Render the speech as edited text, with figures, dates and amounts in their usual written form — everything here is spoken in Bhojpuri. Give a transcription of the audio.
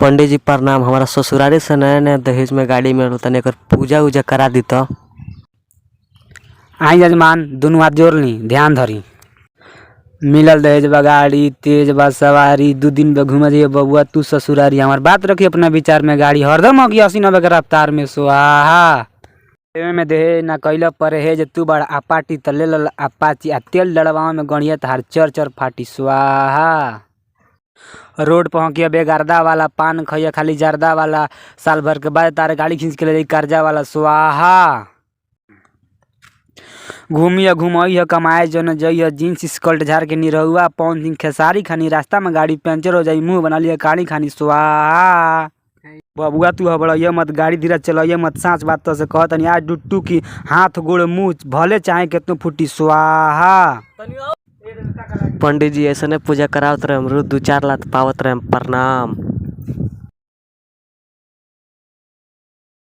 पंडित जी प्रणाम। हमारा ससुरारी से नया नया दहेज में गाड़ी में तनी एकर पूजा उजा करा दी तो। आई जजमान दुनू हाथ जोड़ ली, ध्यान धरी। मिलल दहेज बा गाड़ी, तेज बा सवारी, 2 दिन पे घूमे जाइए बबुआ तू ससुरारी। हमार बात रखी अपना विचार में, गाड़ी हरदम होगी 80-90 के रफ्तार में। स्वाहा में दहेज ना कैला परहेज, तू बड़ा अपाटी त ले ल अपाची आ तेल डलवाओ में गणिया तहार चर चर फाटी। स्वाहा रोड पर हकिया बेगारदा वाला, पान खइया खाली जर्दा वाला, साल भर के बाद तारे गाड़ी खींच के ले जाई कर्जा वाला। स्वाहा घूमिया घुमैया कमाए जन जइया, जीन्स स्कर्ट झाड़ के निरहुआ पौन दिन खेसारी खानी, रास्ता में गाड़ी पंचर हो जाई मुंह बना लिया कानी खानी। स्वाहा बबुआ तू हबड़ैया मत, गाड़ी धीरे चलैया मत, सांच बात तो से कहतनी आज डुट्टू की हाथ गोड़ मुँह भले चाहे कितनो फूटी। स्वाहा पंडित जी ऐसे पूजा करावत रहे, हमरो 2-4 लाख पावत रहे। प्रणाम।